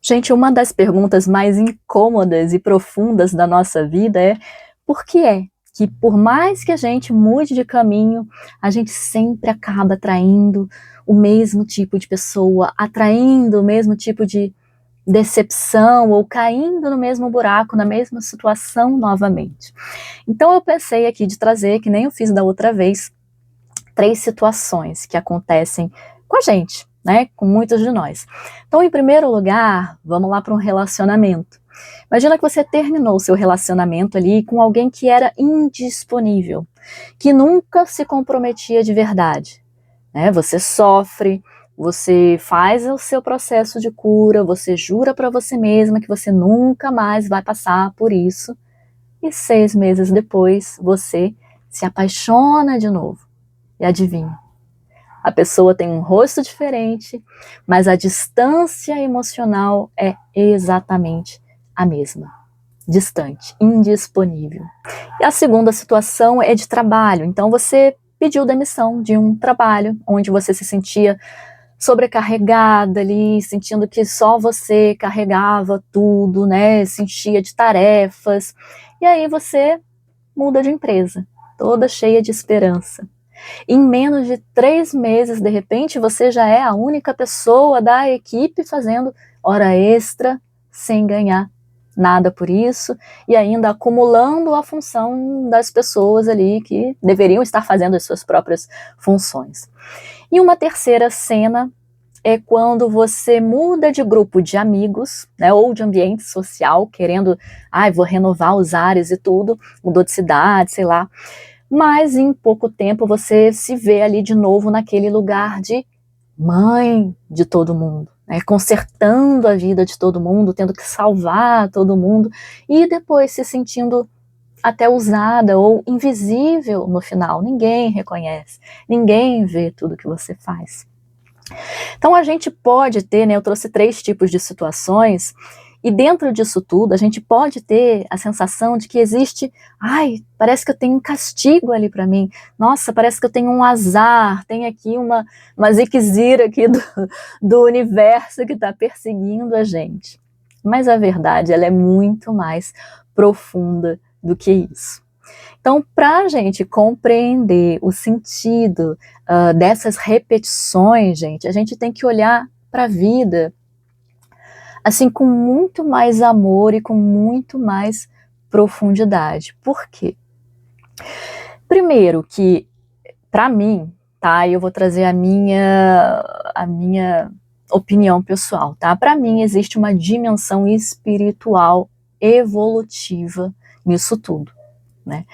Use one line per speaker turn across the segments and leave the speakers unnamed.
Gente, uma das perguntas mais incômodas e profundas da nossa vida é: por que é que, por mais que a gente mude de caminho, a gente sempre acaba atraindo o mesmo tipo de pessoa, atraindo o mesmo tipo de decepção ou caindo no mesmo buraco, na mesma situação novamente? Então eu pensei aqui de trazer, que nem eu fiz da outra vez, 3 situações que acontecem com a gente, né, com muitos de nós. Então, em primeiro lugar, vamos lá para um relacionamento. Imagina que você terminou o seu relacionamento ali com alguém que era indisponível, que nunca se comprometia de verdade, né? Você sofre, você faz o seu processo de cura, você jura para você mesma que você nunca mais vai passar por isso, e 6 meses depois você se apaixona de novo. E adivinha? A pessoa tem um rosto diferente, mas a distância emocional é exatamente a mesma. Distante, indisponível. E a segunda situação é de trabalho. Então você pediu demissão de um trabalho onde você se sentia sobrecarregada ali, sentindo que só você carregava tudo, né? Se enchia de tarefas. E aí você muda de empresa, toda cheia de esperança. Em menos de 3 meses, de repente, você já é a única pessoa da equipe fazendo hora extra, sem ganhar nada por isso, e ainda acumulando a função das pessoas ali que deveriam estar fazendo as suas próprias funções. E uma terceira cena é quando você muda de grupo de amigos, né, ou de ambiente social, querendo, vou renovar os ares e tudo, mudou de cidade, sei lá, mas em pouco tempo você se vê ali de novo naquele lugar de mãe de todo mundo, né, consertando a vida de todo mundo, tendo que salvar todo mundo, e depois se sentindo até usada ou invisível no final. Ninguém reconhece, ninguém vê tudo que você faz. Então a gente pode ter, né, eu trouxe 3 tipos de situações, e dentro disso tudo a gente pode ter a sensação de que existe, parece que eu tenho um castigo ali para mim, nossa, parece que eu tenho um azar, tem aqui uma ziquezira aqui do universo que está perseguindo a gente. Mas a verdade, ela é muito mais profunda do que isso. Então, para a gente compreender o sentido dessas repetições, gente, a gente tem que olhar para a vida assim com muito mais amor e com muito mais profundidade. Por quê? Primeiro que, para mim, tá, eu vou trazer a minha opinião pessoal, tá? Para mim existe uma dimensão espiritual evolutiva nisso tudo, né?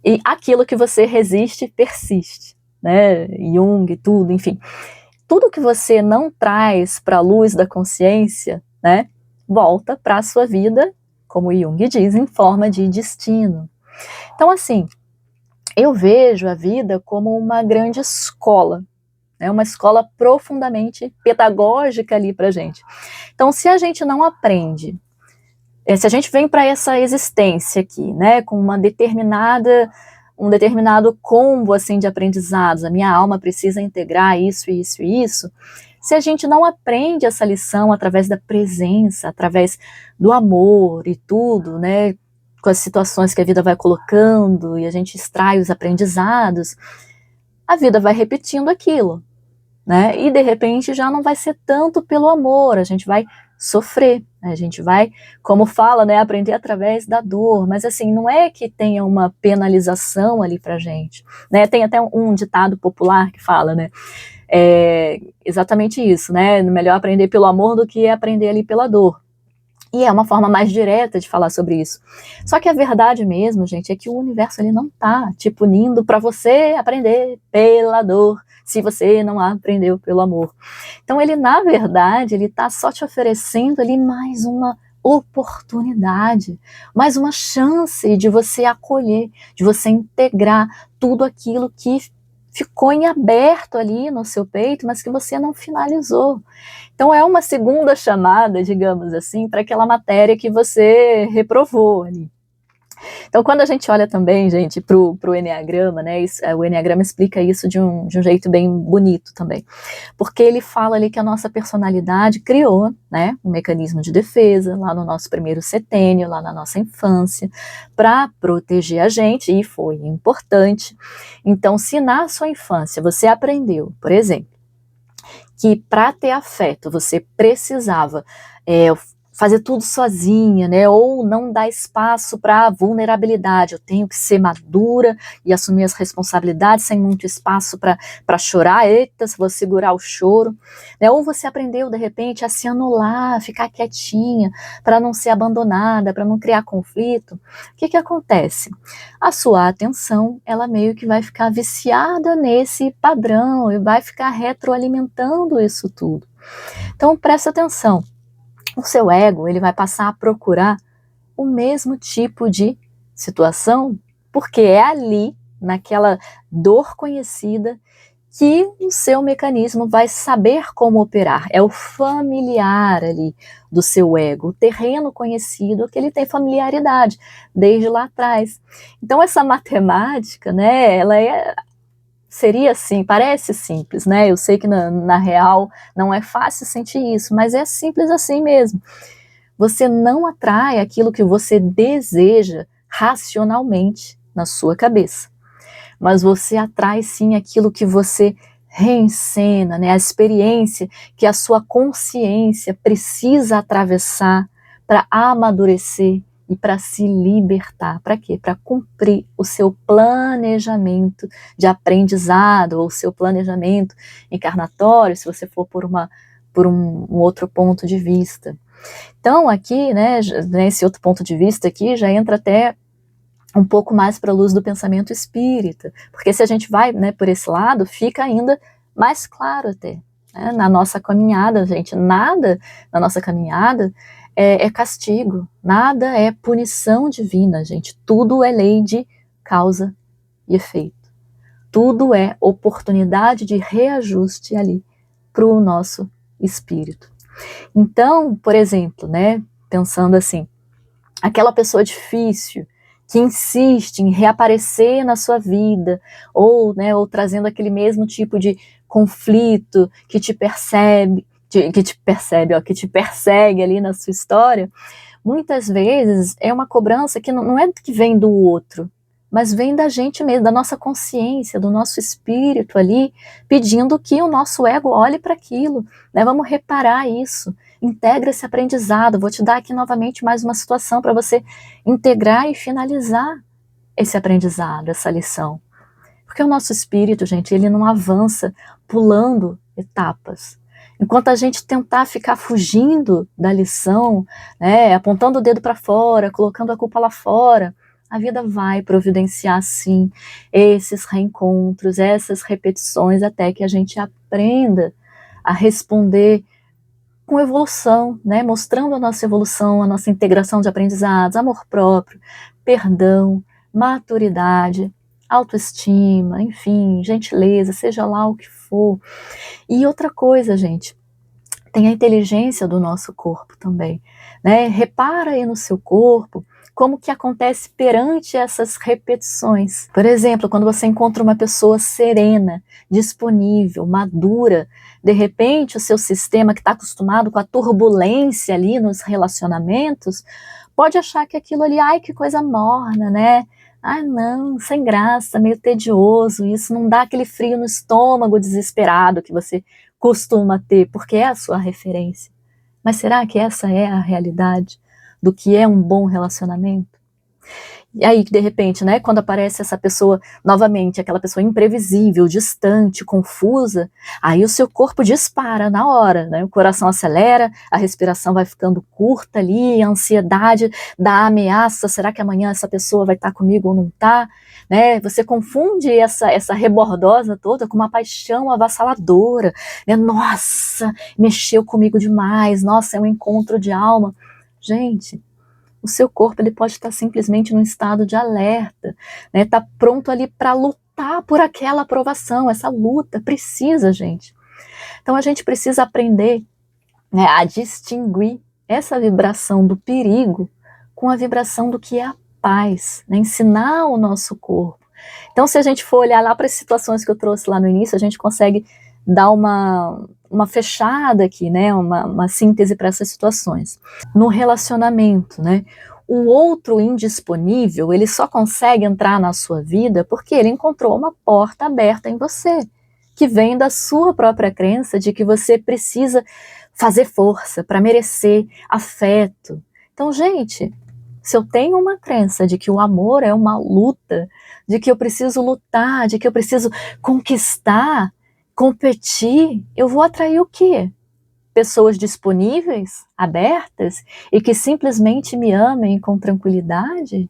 E aquilo que você resiste, persiste, né? Jung, tudo, enfim. Tudo que você não traz para a luz da consciência, né? Volta para a sua vida, como Jung diz, em forma de destino. Então, assim, eu vejo a vida como uma grande escola, né? Uma escola profundamente pedagógica ali para gente. Então, se a gente não aprende, se a gente vem para essa existência aqui, né, com um determinado combo assim de aprendizados, a minha alma precisa integrar isso, isso e isso, se a gente não aprende essa lição através da presença, através do amor e tudo, né, com as situações que a vida vai colocando e a gente extrai os aprendizados, a vida vai repetindo aquilo, né? E de repente já não vai ser tanto pelo amor, a gente vai sofrer, né? A gente vai, como fala, né, aprender através da dor, mas assim, não é que tenha uma penalização ali pra gente, né? Tem até um ditado popular que fala, né, exatamente isso, né, melhor aprender pelo amor do que aprender ali pela dor. E é uma forma mais direta de falar sobre isso. Só que a verdade mesmo, gente, é que o universo ele não tá te punindo para você aprender pela dor, se você não aprendeu pelo amor. Então ele, na verdade, ele tá só te oferecendo ali mais uma oportunidade, mais uma chance de você acolher, de você integrar tudo aquilo que ficou em aberto ali no seu peito, mas que você não finalizou. Então é uma segunda chamada, digamos assim, para aquela matéria que você reprovou ali. Então, quando a gente olha também, gente, pro Eneagrama, né, o Eneagrama explica isso de um jeito bem bonito também, porque ele fala ali que a nossa personalidade criou, né, um mecanismo de defesa lá no nosso primeiro setênio, lá na nossa infância, para proteger a gente, e foi importante. Então, se na sua infância você aprendeu, por exemplo, que para ter afeto você precisava fazer tudo sozinha, né? Ou não dar espaço para vulnerabilidade. Eu tenho que ser madura e assumir as responsabilidades sem muito espaço para chorar. Eita, se vou segurar o choro. Né? Ou você aprendeu, de repente, a se anular, a ficar quietinha, para não ser abandonada, para não criar conflito. O que acontece? A sua atenção, ela meio que vai ficar viciada nesse padrão e vai ficar retroalimentando isso tudo. Então, presta atenção. O seu ego, ele vai passar a procurar o mesmo tipo de situação, porque é ali, naquela dor conhecida, que o seu mecanismo vai saber como operar. É o familiar ali do seu ego, o terreno conhecido que ele tem familiaridade desde lá atrás. Então essa matemática, né, ela seria assim, parece simples, né? Eu sei que na real não é fácil sentir isso, mas é simples assim mesmo. Você não atrai aquilo que você deseja racionalmente na sua cabeça, mas você atrai sim aquilo que você reencena, né? A experiência que a sua consciência precisa atravessar para amadurecer e para se libertar. Para quê? Para cumprir o seu planejamento de aprendizado ou o seu planejamento encarnatório, se você for por um outro ponto de vista. Então, aqui, né, nesse outro ponto de vista aqui, já entra até um pouco mais para a luz do pensamento espírita, porque se a gente vai, né, por esse lado, fica ainda mais claro até, né, na nossa caminhada, gente, nada na nossa caminhada é castigo, nada é punição divina, gente, tudo é lei de causa e efeito, tudo é oportunidade de reajuste ali para o nosso espírito. Então, por exemplo, né, pensando assim, aquela pessoa difícil que insiste em reaparecer na sua vida, ou, né, ou trazendo aquele mesmo tipo de conflito que te persegue ali na sua história, muitas vezes é uma cobrança que não é que vem do outro, mas vem da gente mesmo, da nossa consciência, do nosso espírito ali, pedindo que o nosso ego olhe para aquilo, né? Vamos reparar isso, integra esse aprendizado, vou te dar aqui novamente mais uma situação para você integrar e finalizar esse aprendizado, essa lição. Porque o nosso espírito, gente, ele não avança pulando etapas. Enquanto a gente tentar ficar fugindo da lição, né, apontando o dedo para fora, colocando a culpa lá fora, a vida vai providenciar, sim, esses reencontros, essas repetições, até que a gente aprenda a responder com evolução, né, mostrando a nossa evolução, a nossa integração de aprendizados, amor próprio, perdão, maturidade, autoestima, enfim, gentileza, seja lá o que for. E outra coisa, gente, tem a inteligência do nosso corpo também, né? Repara aí no seu corpo como que acontece perante essas repetições. Por exemplo, quando você encontra uma pessoa serena, disponível, madura, de repente o seu sistema que está acostumado com a turbulência ali nos relacionamentos, pode achar que aquilo ali, ai, que coisa morna, né? Ah, não, sem graça, meio tedioso, isso não dá aquele frio no estômago desesperado que você costuma ter, porque é a sua referência. Mas será que essa é a realidade do que é um bom relacionamento? E aí, de repente, né, quando aparece essa pessoa novamente, aquela pessoa imprevisível, distante, confusa, aí o seu corpo dispara na hora, né, o coração acelera, a respiração vai ficando curta ali, a ansiedade da ameaça, será que amanhã essa pessoa vai estar comigo ou não está? Né, você confunde essa rebordosa toda com uma paixão avassaladora, né, nossa, mexeu comigo demais, nossa, é um encontro de alma. Gente, o seu corpo ele pode estar simplesmente num estado de alerta, né? Tá pronto ali para lutar por aquela aprovação. Essa luta precisa, gente. Então a gente precisa aprender, né, a distinguir essa vibração do perigo com a vibração do que é a paz, né? Ensinar o nosso corpo. Então, se a gente for olhar lá para as situações que eu trouxe lá no início, a gente consegue dar uma fechada aqui, né? Uma síntese para essas situações. No relacionamento, né? O outro indisponível, ele só consegue entrar na sua vida porque ele encontrou uma porta aberta em você, que vem da sua própria crença de que você precisa fazer força para merecer afeto. Então, gente, se eu tenho uma crença de que o amor é uma luta, de que eu preciso lutar, de que eu preciso conquistar, competir, eu vou atrair o quê? Pessoas disponíveis, abertas e que simplesmente me amem com tranquilidade?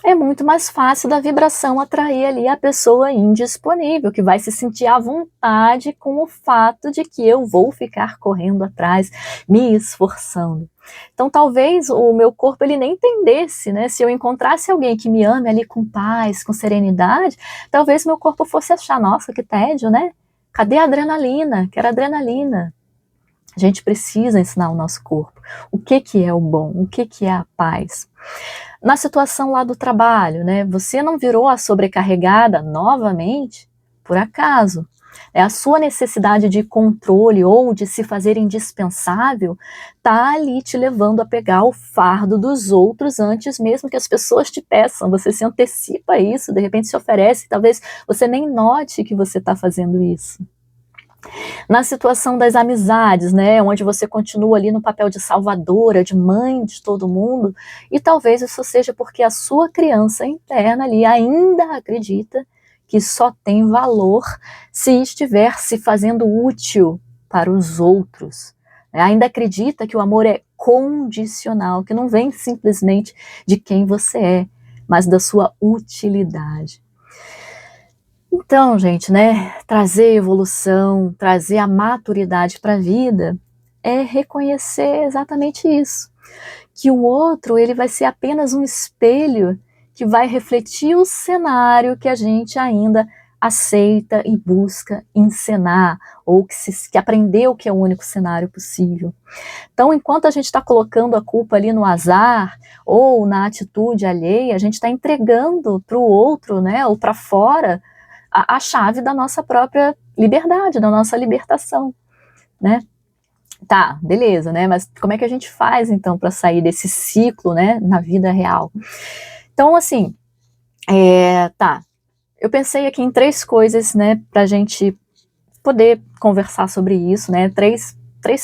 É muito mais fácil da vibração atrair ali a pessoa indisponível, que vai se sentir à vontade com o fato de que eu vou ficar correndo atrás, me esforçando. Então talvez o meu corpo ele nem entendesse, né? Se eu encontrasse alguém que me ame ali com paz, com serenidade, talvez meu corpo fosse achar, nossa, que tédio, né? Cadê a adrenalina? Quero adrenalina. A gente precisa ensinar o nosso corpo o que é o bom, o que é a paz. Na situação lá do trabalho, né, você não virou a sobrecarregada novamente por acaso. É a sua necessidade de controle ou de se fazer indispensável tá ali te levando a pegar o fardo dos outros antes mesmo que as pessoas te peçam. Você se antecipa a isso, de repente se oferece, talvez você nem note que você está fazendo isso. Na situação das amizades, né, onde você continua ali no papel de salvadora, de mãe de todo mundo, e talvez isso seja porque a sua criança interna ali ainda acredita que só tem valor se estiver se fazendo útil para os outros. Ainda acredita que o amor é condicional, que não vem simplesmente de quem você é, mas da sua utilidade. Então, gente, né, trazer evolução, trazer a maturidade para a vida é reconhecer exatamente isso, que o outro ele vai ser apenas um espelho que vai refletir o cenário que a gente ainda aceita e busca encenar, ou que aprendeu que é o único cenário possível. Então, enquanto a gente está colocando a culpa ali no azar ou na atitude alheia, a gente está entregando para o outro, né, ou para fora, a chave da nossa própria liberdade, da nossa libertação, né? Tá, beleza, né? Mas como é que a gente faz, então, para sair desse ciclo, né, na vida real? Então, assim, tá, eu pensei aqui em 3 coisas, né, pra gente poder conversar sobre isso, né, três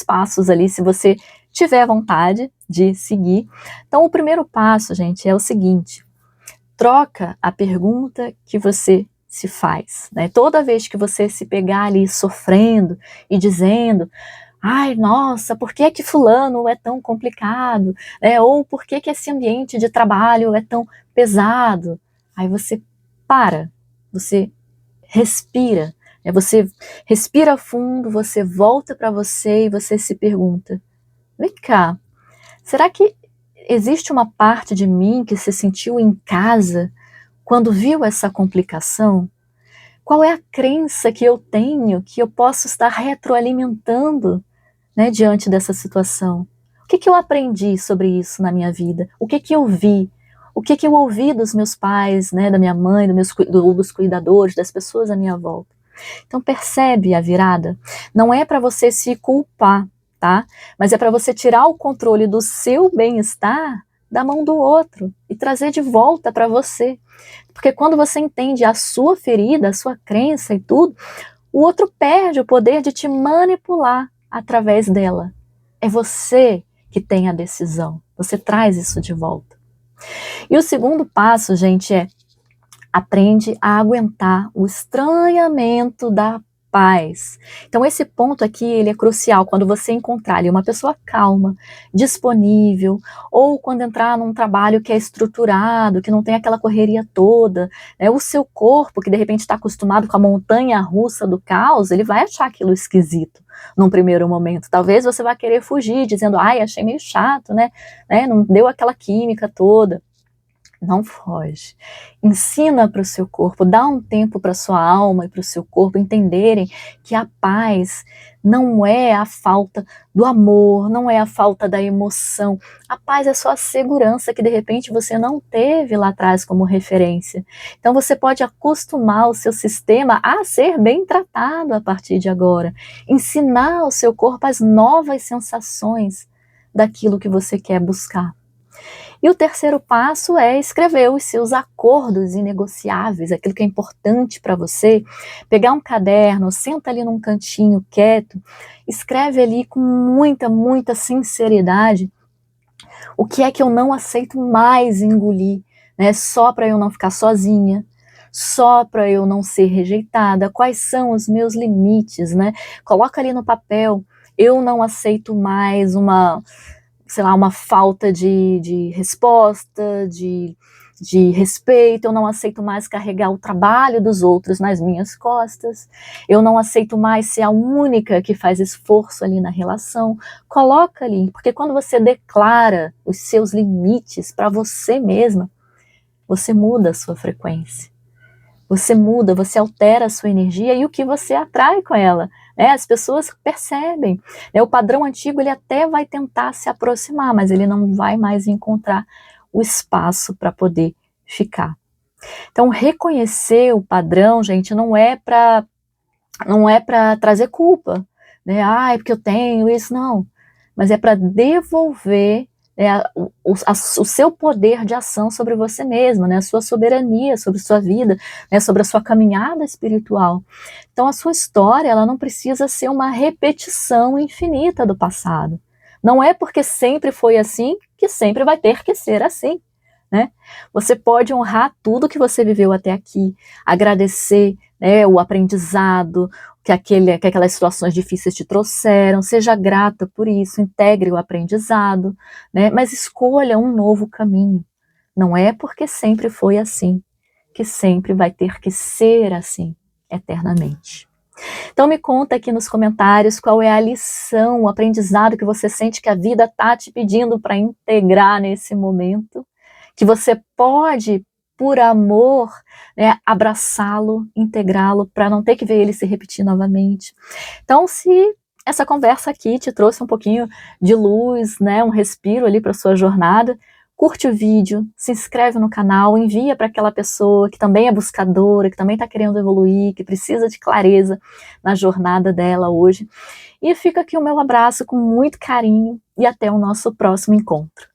passos ali, se você tiver vontade de seguir. Então, o primeiro passo, gente, é o seguinte: troca a pergunta que você se faz, né? Toda vez que você se pegar ali sofrendo e dizendo, ai, nossa, por que que fulano é tão complicado, né? Ou por que que esse ambiente de trabalho é tão pesado? Aí você para, você respira, né? Você respira fundo, você volta para você e você se pergunta, vem cá, será que existe uma parte de mim que se sentiu em casa quando viu essa complicação? Qual é a crença que eu tenho que eu posso estar retroalimentando, né, diante dessa situação? O que eu aprendi sobre isso na minha vida? O que eu vi? O que eu ouvi dos meus pais, né, da minha mãe, dos cuidadores, das pessoas à minha volta? Então percebe a virada? Não é para você se culpar, tá? Mas é para você tirar o controle do seu bem-estar da mão do outro e trazer de volta para você. Porque quando você entende a sua ferida, a sua crença e tudo, o outro perde o poder de te manipular através dela. É você que tem a decisão. Você traz isso de volta. E o segundo passo, gente, é aprende a aguentar o estranhamento da paz. Então esse ponto aqui, ele é crucial quando você encontrar ali uma pessoa calma, disponível, ou quando entrar num trabalho que é estruturado, que não tem aquela correria toda, né? O seu corpo, que de repente está acostumado com a montanha russa do caos, ele vai achar aquilo esquisito num primeiro momento. Talvez você vá querer fugir, dizendo, ai, achei meio chato, né? Não deu aquela química toda. Não foge. Ensina para o seu corpo, dá um tempo para a sua alma e para o seu corpo entenderem que a paz não é a falta do amor, não é a falta da emoção. A paz é só a segurança que de repente você não teve lá atrás como referência. Então você pode acostumar o seu sistema a ser bem tratado a partir de agora. Ensinar ao seu corpo as novas sensações daquilo que você quer buscar. E o terceiro passo é escrever os seus acordos inegociáveis, aquilo que é importante para você. Pegar um caderno, senta ali num cantinho quieto, escreve ali com muita, muita sinceridade o que é que eu não aceito mais engolir, né? Só para eu não ficar sozinha, só para eu não ser rejeitada, quais são os meus limites, né? Coloca ali no papel, eu não aceito mais uma, sei lá, uma falta de resposta, de respeito, eu não aceito mais carregar o trabalho dos outros nas minhas costas, eu não aceito mais ser a única que faz esforço ali na relação. Coloca ali, porque quando você declara os seus limites para você mesma, você muda a sua frequência. Você muda, você altera a sua energia e o que você atrai com ela. As pessoas percebem. O padrão antigo ele até vai tentar se aproximar, mas ele não vai mais encontrar o espaço para poder ficar. Então, reconhecer o padrão, gente, não é para trazer culpa, né? É porque eu tenho isso, não. Mas é para devolver o seu poder de ação sobre você mesma, né, a sua soberania sobre sua vida, né, sobre a sua caminhada espiritual. Então a sua história ela não precisa ser uma repetição infinita do passado. Não é porque sempre foi assim que sempre vai ter que ser assim. Né? Você pode honrar tudo que você viveu até aqui, agradecer, né, o aprendizado que aquelas situações difíceis te trouxeram, seja grata por isso, integre o aprendizado, né, mas escolha um novo caminho. Não é porque sempre foi assim, que sempre vai ter que ser assim, eternamente. Então me conta aqui nos comentários qual é a lição, o aprendizado que você sente que a vida está te pedindo para integrar nesse momento, que você pode, por amor, né, abraçá-lo, integrá-lo, para não ter que ver ele se repetir novamente. Então, se essa conversa aqui te trouxe um pouquinho de luz, né, um respiro ali para a sua jornada, curte o vídeo, se inscreve no canal, envia para aquela pessoa que também é buscadora, que também está querendo evoluir, que precisa de clareza na jornada dela hoje. E fica aqui o meu abraço com muito carinho e até o nosso próximo encontro.